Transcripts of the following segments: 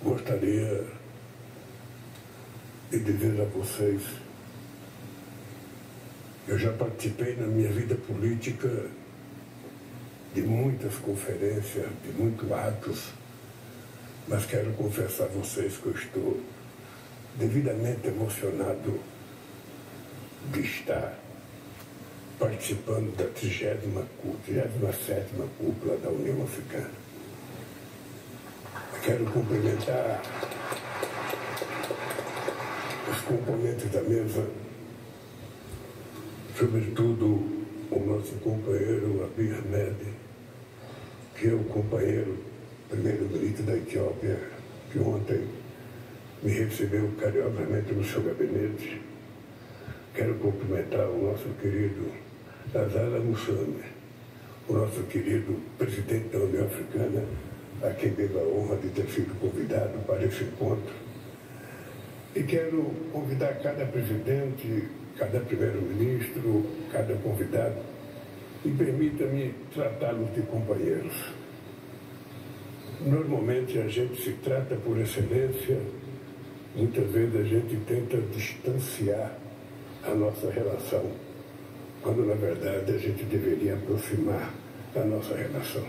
Gostaria de dizer a vocês, eu já participei na minha vida política de muitas conferências, de muitos atos, mas quero confessar a vocês que eu estou devidamente emocionado de estar participando da 37ª cúpula da União Africana. Quero cumprimentar os componentes da mesa, sobretudo o nosso companheiro Abiy Ahmed, que é o companheiro primeiro-ministro da Etiópia, que ontem me recebeu carinhosamente no seu gabinete. Quero cumprimentar o nosso querido Azali Assoumani, o nosso querido presidente da União Africana, a quem devo a honra de ter sido convidado para esse encontro. E quero convidar cada presidente, cada primeiro-ministro, cada convidado, e permita-me tratá-los de companheiros. Normalmente a gente se trata por excelência, muitas vezes a gente tenta distanciar a nossa relação, quando na verdade a gente deveria aproximar a nossa relação.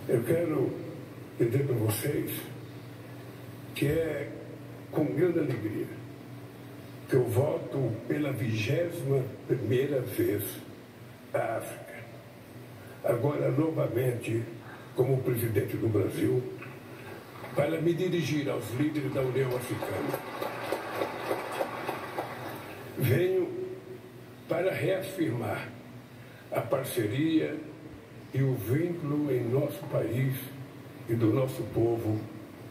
Eu quero dizer para vocês que é com grande alegria que eu volto pela 21ª vez à África. Agora, novamente, como presidente do Brasil, para me dirigir aos líderes da União Africana. Venho para reafirmar a parceria e o vínculo em nosso país e do nosso povo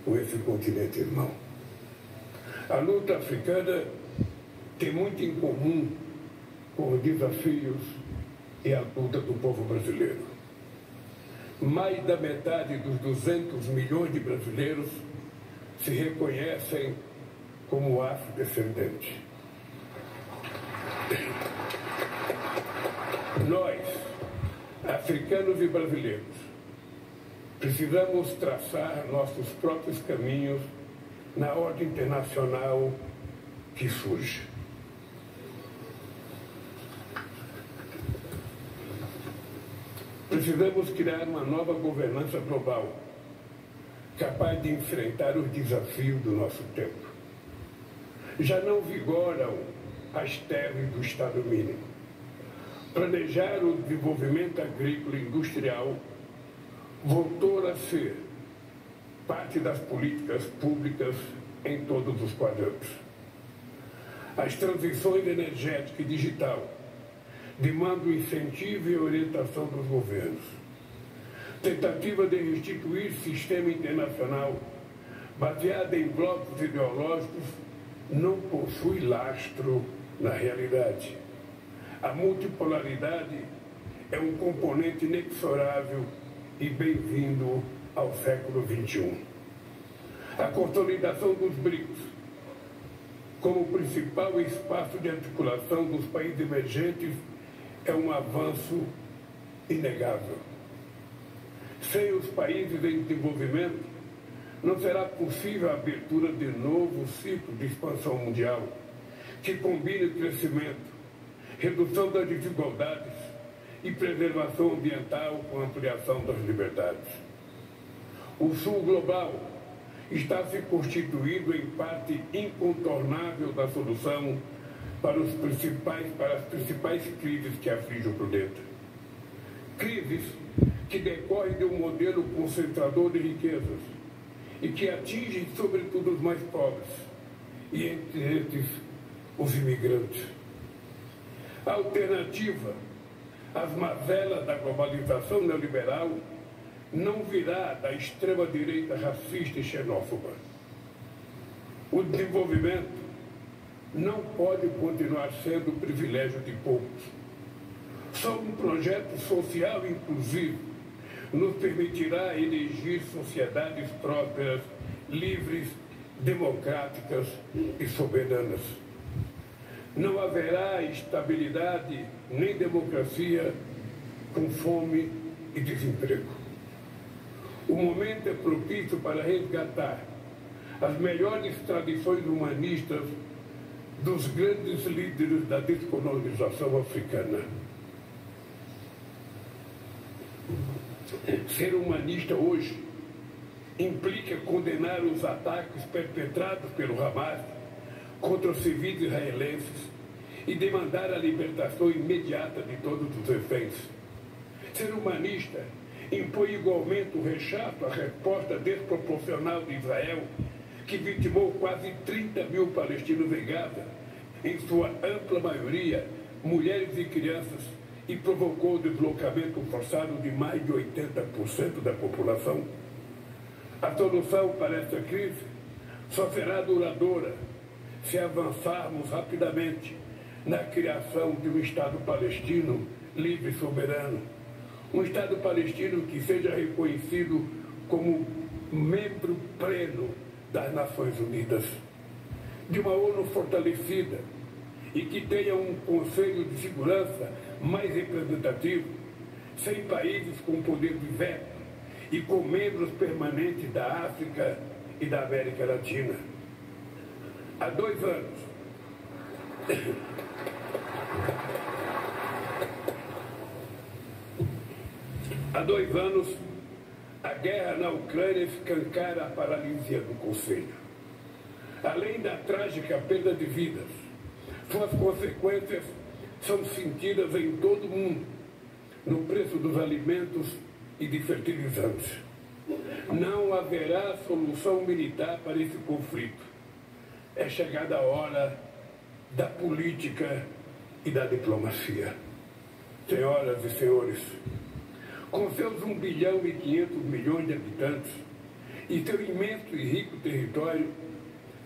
com esse continente irmão. A luta africana tem muito em comum com os desafios e a luta do povo brasileiro. Mais da metade dos 200 milhões de brasileiros se reconhecem como afrodescendentes. Nós, africanos e brasileiros, precisamos traçar nossos próprios caminhos na ordem internacional que surge. Precisamos criar uma nova governança global, capaz de enfrentar os desafios do nosso tempo. Já não vigoram as teses do Estado mínimo. Planejar o desenvolvimento agrícola e industrial voltou a ser parte das políticas públicas em todos os quadrantes. As transições energética e digital demandam incentivo e orientação dos governos. Tentativa de restituir sistema internacional baseado em blocos ideológicos não possui lastro na realidade. A multipolaridade é um componente inexorável e bem-vindo ao século XXI. A consolidação dos BRICS como principal espaço de articulação dos países emergentes é um avanço inegável. Sem os países em desenvolvimento, não será possível a abertura de novo ciclo de expansão mundial que combine crescimento, redução das desigualdades e preservação ambiental com ampliação das liberdades. O Sul global está se constituindo em parte incontornável da solução para as principais crises que afligem o planeta. Crises que decorrem de um modelo concentrador de riquezas e que atingem sobretudo os mais pobres, e entre esses os imigrantes. A alternativa às mazelas da globalização neoliberal não virá da extrema-direita racista e xenófoba. O desenvolvimento não pode continuar sendo o privilégio de poucos. Só um projeto social inclusivo nos permitirá elegir sociedades prósperas, livres, democráticas e soberanas. Não haverá estabilidade nem democracia com fome e desemprego. O momento é propício para resgatar as melhores tradições humanistas dos grandes líderes da descolonização africana. Ser humanista hoje implica condenar os ataques perpetrados pelo Hamas contra os civis israelenses e demandar a libertação imediata de todos os reféns. Ser humanista impõe igualmente o rechaço à resposta desproporcional de Israel, que vitimou quase 30 mil palestinos em Gaza, em sua ampla maioria mulheres e crianças, e provocou o deslocamento forçado de mais de 80% da população. A solução para esta crise só será duradoura se avançarmos rapidamente na criação de um Estado palestino livre e soberano. Um Estado palestino que seja reconhecido como membro pleno das Nações Unidas, de uma ONU fortalecida e que tenha um Conselho de Segurança mais representativo, sem países com poder de veto e com membros permanentes da África e da América Latina. Há 2 anos, a guerra na Ucrânia escancara a paralisia do Conselho. Além da trágica perda de vidas, suas consequências são sentidas em todo o mundo, no preço dos alimentos e de fertilizantes. Não haverá solução militar para esse conflito. É chegada a hora da política e da diplomacia. Senhoras e senhores, com seus 1 bilhão e 500 milhões de habitantes e seu imenso e rico território,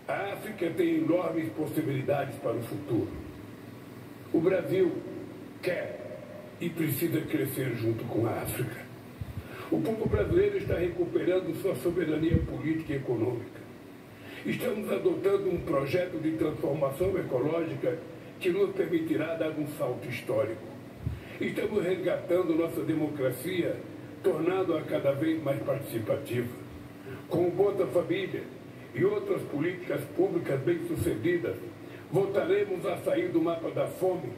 a África tem enormes possibilidades para o futuro. O Brasil quer e precisa crescer junto com a África. O povo brasileiro está recuperando sua soberania política e econômica. Estamos adotando um projeto de transformação ecológica que nos permitirá dar um salto histórico. Estamos resgatando nossa democracia, tornando-a cada vez mais participativa. Com o Bolsa Família e outras políticas públicas bem-sucedidas, voltaremos a sair do mapa da fome,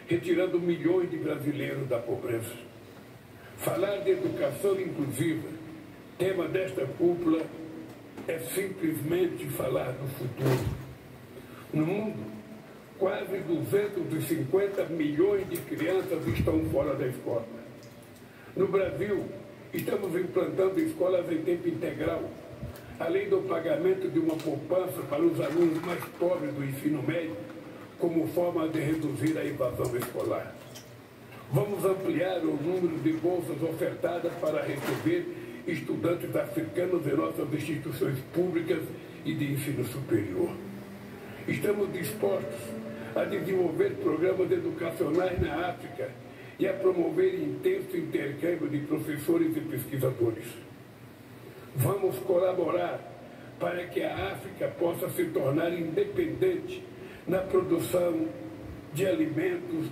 retirando milhões de brasileiros da pobreza. Falar de educação inclusiva, tema desta cúpula, é simplesmente falar do futuro. No mundo, quase 250 milhões de crianças estão fora da escola. No Brasil, estamos implantando escolas em tempo integral, além do pagamento de uma poupança para os alunos mais pobres do ensino médio, como forma de reduzir a evasão escolar. Vamos ampliar o número de bolsas ofertadas para receber estudantes africanos em nossas instituições públicas e de ensino superior. Estamos dispostos a desenvolver programas educacionais na África e a promover intenso intercâmbio de professores e pesquisadores. Vamos colaborar para que a África possa se tornar independente na produção de alimentos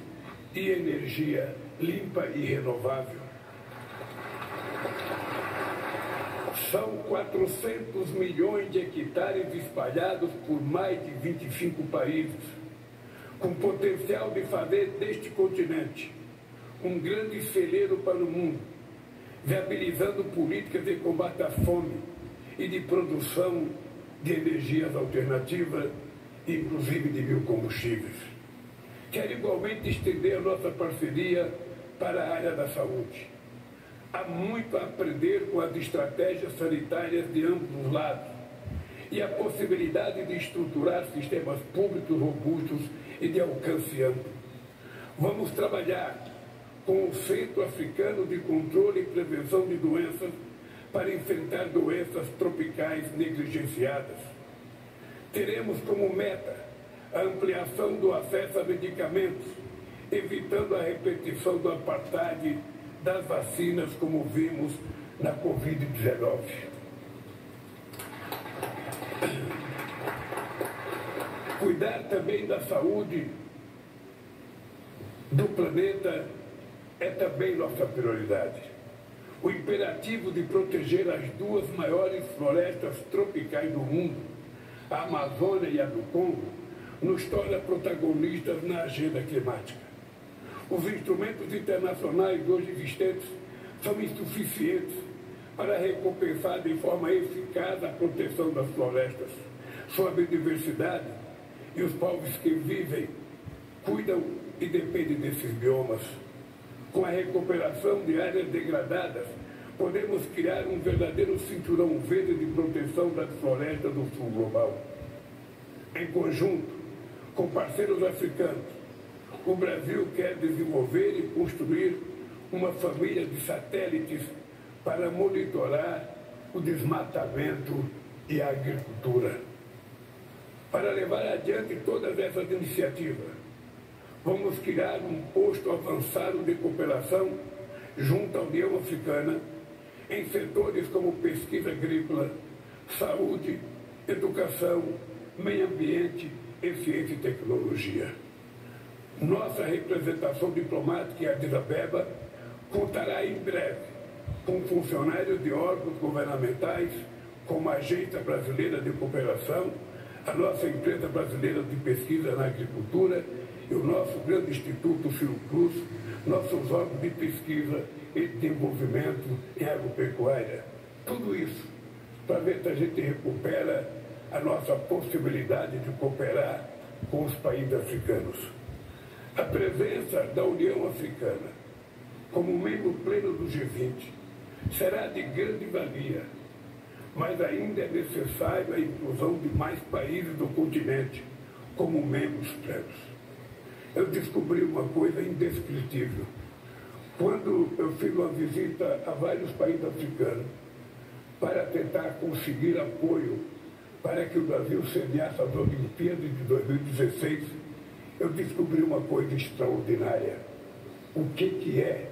e energia limpa e renovável. São 400 milhões de hectares espalhados por mais de 25 países, com potencial de fazer deste continente um grande celeiro para o mundo, viabilizando políticas de combate à fome e de produção de energias alternativas, inclusive de biocombustíveis. Quero igualmente estender a nossa parceria para a área da saúde. Há muito a aprender com as estratégias sanitárias de ambos os lados e a possibilidade de estruturar sistemas públicos robustos e de alcance amplo. Vamos trabalhar com o Centro Africano de Controle e Prevenção de Doenças para enfrentar doenças tropicais negligenciadas. Teremos como meta a ampliação do acesso a medicamentos, evitando a repetição do apartheid das vacinas, como vimos na Covid-19. Cuidar também da saúde do planeta é também nossa prioridade. O imperativo de proteger as duas maiores florestas tropicais do mundo, a Amazônia e a do Congo, nos torna protagonistas na agenda climática. Os instrumentos internacionais hoje existentes são insuficientes para recompensar de forma eficaz a proteção das florestas, sua biodiversidade e os povos que vivem, cuidam e dependem desses biomas. Com a recuperação de áreas degradadas, podemos criar um verdadeiro cinturão verde de proteção das florestas do sul global. Em conjunto com parceiros africanos, o Brasil quer desenvolver e construir uma família de satélites para monitorar o desmatamento e a agricultura. Para levar adiante todas essas iniciativas, vamos criar um posto avançado de cooperação junto à União Africana em setores como pesquisa agrícola, saúde, educação, meio ambiente e ciência e tecnologia. Nossa representação diplomática em Addis Abeba contará em breve com funcionários de órgãos governamentais, como a Agência Brasileira de Cooperação, a nossa empresa brasileira de pesquisa na agricultura e o nosso grande Instituto Fiocruz, nossos órgãos de pesquisa e desenvolvimento em agropecuária. Tudo isso para ver se a gente recupera a nossa possibilidade de cooperar com os países africanos. A presença da União Africana como membro pleno do G20 será de grande valia, mas ainda é necessário a inclusão de mais países do continente como membros plenos. Eu descobri uma coisa indescritível. Quando eu fiz uma visita a vários países africanos para tentar conseguir apoio para que o Brasil sediasse as Olimpíadas de 2016, eu descobri uma coisa extraordinária. O que é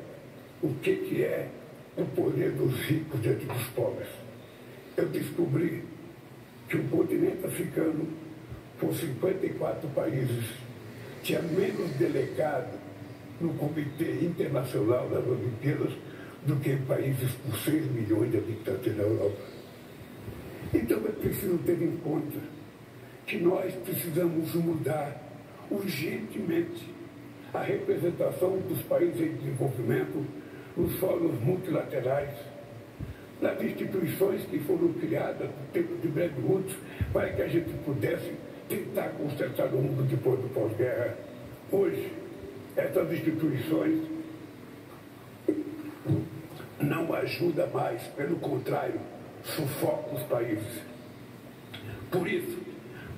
o poder dos ricos diante dos pobres? Eu descobri que o continente africano, com 54 países, tinha menos delegado no Comitê Internacional das Olimpíadas do que países com 6 milhões de habitantes na Europa. Então é preciso ter em conta que nós precisamos mudar urgentemente a representação dos países em desenvolvimento nos fóruns multilaterais, nas instituições que foram criadas no tempo de Bretton Woods para que a gente pudesse tentar consertar o mundo depois do pós-guerra. Hoje, essas instituições não ajudam mais, pelo contrário, sufocam os países. Por isso,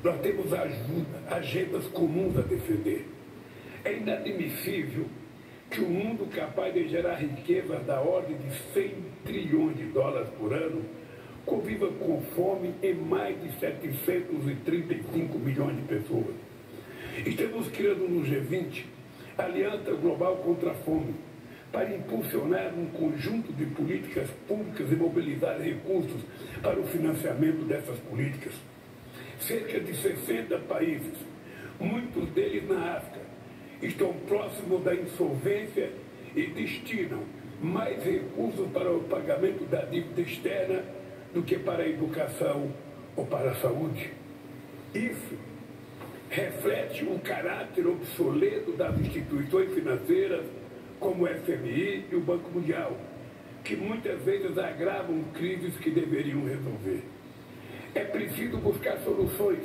nós temos agendas comuns a defender. É inadmissível que um mundo capaz de gerar riqueza da ordem de 100 trilhões de dólares por ano conviva com fome em mais de 735 milhões de pessoas. Estamos criando no G20 a Aliança Global contra a Fome para impulsionar um conjunto de políticas públicas e mobilizar recursos para o financiamento dessas políticas. Cerca de 60 países, muitos deles na África, estão próximos da insolvência e destinam mais recursos para o pagamento da dívida externa do que para a educação ou para a saúde. Isso reflete o caráter obsoleto das instituições financeiras como o FMI e o Banco Mundial, que muitas vezes agravam crises que deveriam resolver. É preciso buscar soluções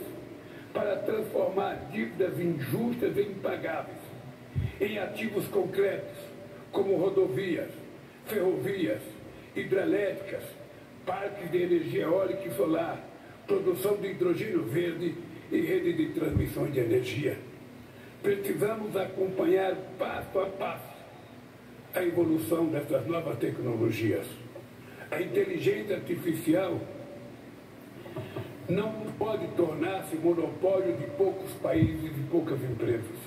para transformar dívidas injustas e impagáveis em ativos concretos, como rodovias, ferrovias, hidrelétricas, parques de energia eólica e solar, produção de hidrogênio verde e rede de transmissão de energia. Precisamos acompanhar passo a passo a evolução dessas novas tecnologias. A inteligência artificial não pode tornar-se monopólio de poucos países e poucas empresas.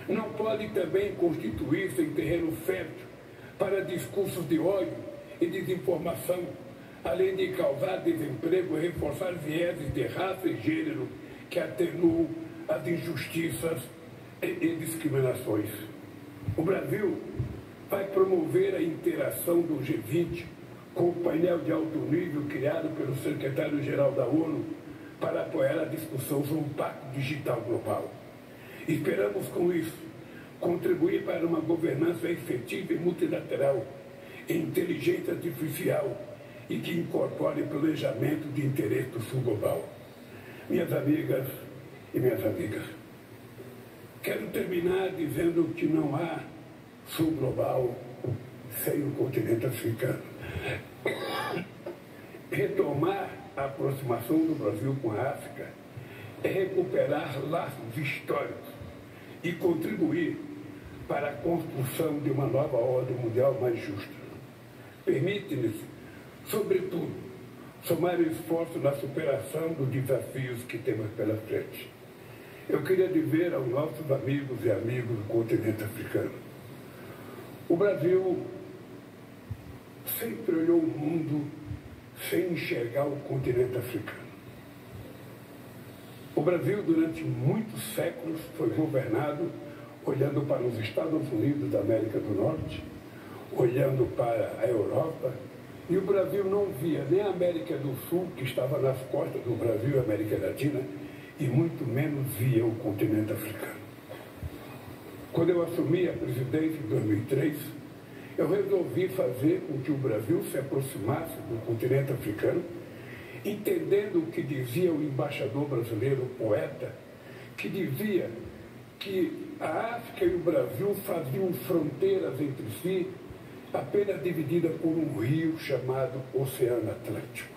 Não pode também constituir-se em terreno fértil para discursos de ódio e desinformação, além de causar desemprego e reforçar vieses de raça e gênero que atenuam as injustiças e discriminações. O Brasil vai promover a interação do G20 com o painel de alto nível criado pelo secretário-geral da ONU para apoiar a discussão sobre o Pacto Digital Global. Esperamos, com isso, contribuir para uma governança efetiva e multilateral em inteligência artificial e que incorpore planejamento de interesse do Sul Global. Minhas amigas e minhas amigas, quero terminar dizendo que não há Sul Global sem o continente africano. Retomar a aproximação do Brasil com a África é recuperar laços históricos e contribuir para a construção de uma nova ordem mundial mais justa. Permite-nos, sobretudo, somar esforço na superação dos desafios que temos pela frente. Eu queria dizer aos nossos amigos e amigos do continente africano: o Brasil sempre olhou o mundo sem enxergar o continente africano. O Brasil, durante muitos séculos, foi governado olhando para os Estados Unidos da América do Norte, olhando para a Europa, e o Brasil não via nem a América do Sul, que estava nas costas do Brasil e a América Latina, e muito menos via o continente africano. Quando eu assumi a presidência em 2003, eu resolvi fazer com que o Brasil se aproximasse do continente africano, entendendo o que dizia o embaixador brasileiro, o poeta, que dizia que a África e o Brasil faziam fronteiras entre si apenas dividida por um rio chamado Oceano Atlântico.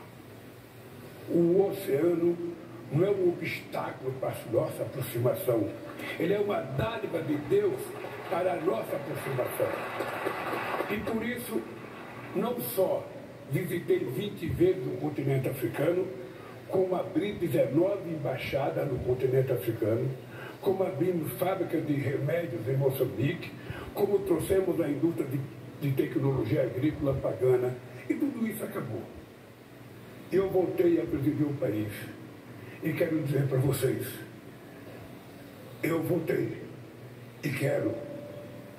O oceano não é um obstáculo para a nossa aproximação, ele é uma dádiva de Deus para a nossa aproximação. E por isso, não só visitei 20 vezes o continente africano, como abri 19 embaixadas no continente africano, como abrimos fábricas de remédios em Moçambique, como trouxemos a indústria de tecnologia agrícola pagana, e tudo isso acabou. Eu voltei a presidir o país, e quero dizer para vocês, eu voltei e quero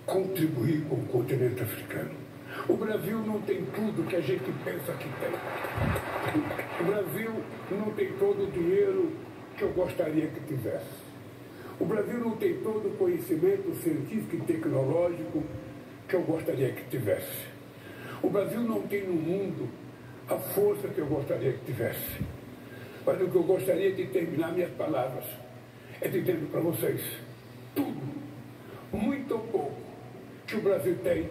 contribuir com o continente africano. O Brasil não tem tudo que a gente pensa que tem. O Brasil não tem todo o dinheiro que eu gostaria que tivesse. O Brasil não tem todo o conhecimento científico e tecnológico que eu gostaria que tivesse. O Brasil não tem no mundo a força que eu gostaria que tivesse. Mas o que eu gostaria de terminar minhas palavras é dizendo para vocês, tudo, muito ou pouco, que o Brasil tem,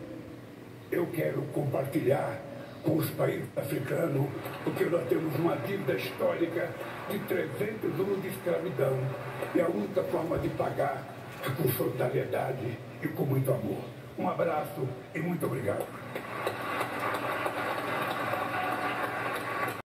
eu quero compartilhar com os países africanos, porque nós temos uma dívida histórica de 300 anos de escravidão. E a única forma de pagar é com solidariedade e com muito amor. Um abraço e muito obrigado.